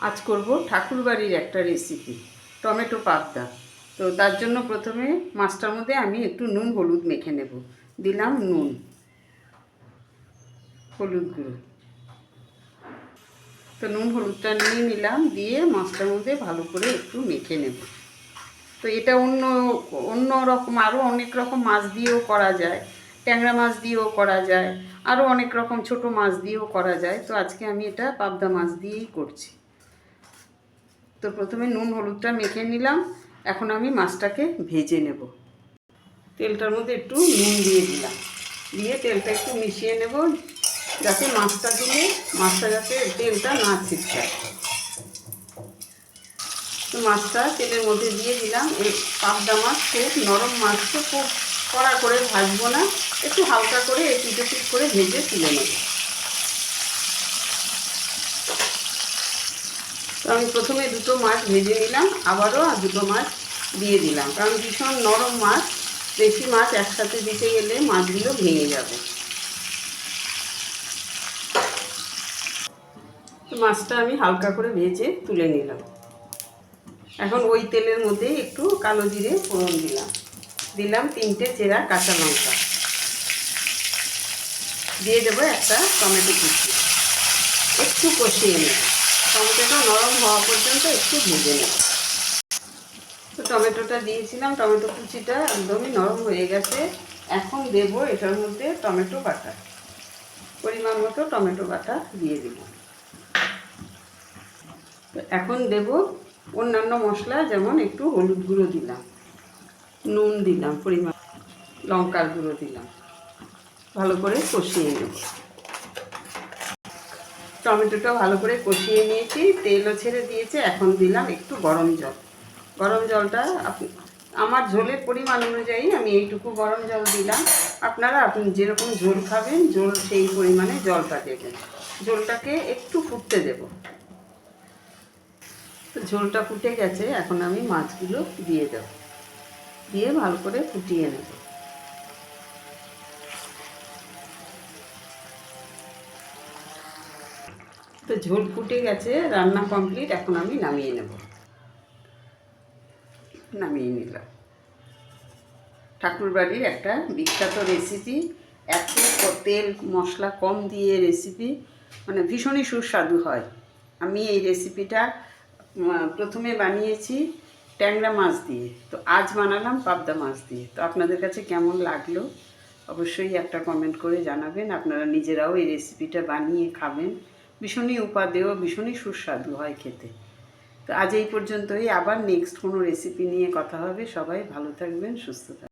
আজ করব ঠাকুরবাড়ির একটা রেসিপি, টমেটো পাবদা। তো তার জন্য প্রথমে মাছটার মধ্যে আমি একটু নুন হলুদ মেখে নেব। দিলাম নুন, হলুদ গুঁড়ো। তো নুন হলুদটা নিয়ে নিলাম, দিয়ে মাছটার মধ্যে ভালো করে একটু মেখে নেব। তো এটা অন্য অন্য রকম আরও অনেক রকম মাছ দিয়েও করা যায়, ট্যাংরা মাছ দিয়েও করা যায়, আরও অনেক রকম ছোট মাছ দিয়েও করা যায়। তো আজকে আমি এটা পাবদা মাছ দিয়েই করছি। তো প্রথমে নুন হলুদটা মেখে নিলাম, এখন আমি মাছটাকে ভেজে নেব। তেলটার মধ্যে একটু নুন দিয়ে দিলাম, দিয়ে তেলটা একটু মিশিয়ে নেব, যাতে মাছটা যাতে তেলটা না ছিটকায়। তো মাছটা তেলের মধ্যে দিয়ে দিলাম। এই পাবদা মাছ খুব নরম মাছ, তো খুব কড়া করে ভাজবো না, একটু হালকা করে এপিট ওপিট করে ভেজে তুলে নেব। তো আমি প্রথমে দুটো মাছ ভেজে নিলাম, আবারও দুটো মাছ দিয়ে দিলাম, কারণ ভীষণ নরম মাছ, বেশি মাছ একসাথে দিতে গেলে মাছগুলো ভেঙে যাবে। তো মাছটা আমি হালকা করে ভেজে তুলে নিলাম। এখন ওই তেলের মধ্যে একটু কালো জিরে ফোড়ন দিলাম 3টে চেরা কাঁচা লঙ্কা, দিয়ে দেবো একটা টমেটো কুচি, একটু কষিয়ে নেব। টমেটোটা নরম হওয়া পর্যন্ত একটু ভেজে নেব। তো টমেটোটা দিয়েছিলাম, টমেটো কুচিটা একদমই নরম হয়ে গেছে। এখন দেব এটার মধ্যে টমেটো বাটা, পরিমাণ মতো টমেটো বাটা দিয়ে দেব। তো এখন দেব অন্যান্য মশলা, যেমন একটু হলুদ গুঁড়ো দিলাম, নুন দিলাম পরিমাণ, লঙ্কার গুঁড়ো দিলাম, ভালো করে কষিয়ে নেব। টমেটোটা ভালো করে কষিয়ে নিয়েছি, তেলও ছেড়ে দিয়েছে। এখন দিলাম একটু গরম জল। গরম জলটা আমার ঝোলের পরিমাণ অনুযায়ী আমি এইটুকু গরম জল দিলাম। আপনারা যেরকম ঝোল খাবেন, সেই পরিমাণে জলটা দেবেন। ঝোলটাকে একটু ফুটতে দেব। তো ঝোলটা ফুটে গেছে, এখন আমি মাছগুলো দিয়ে দেব, দিয়ে ভালো করে ফুটিয়ে নেব। তো ঝোল ফুটে গেছে, রান্না কমপ্লিট। এখন আমি নামিয়ে নিলাম। ঠাকুরবাড়ির একটা বিখ্যাত রেসিপি, এত তেল মশলা কম দিয়ে রেসিপি, মানে ভীষণই সুস্বাদু হয়। আমি এই রেসিপিটা প্রথমে বানিয়েছি ট্যাংরা মাছ দিয়ে, তো আজ বানালাম পাবদা মাছ দিয়ে। তো আপনাদের কাছে কেমন লাগলো অবশ্যই একটা কমেন্ট করে জানাবেন। আপনারা নিজেরাও এই রেসিপিটা বানিয়ে খাবেন, ভীষণই উপাদেয়, ভীষণই সুস্বাদু হয় খেতে। তো আজ এই পর্যন্তই, আবার নেক্সট কোনো রেসিপি নিয়ে কথা হবে। সবাই ভালো থাকবেন, সুস্থ থাকবেন।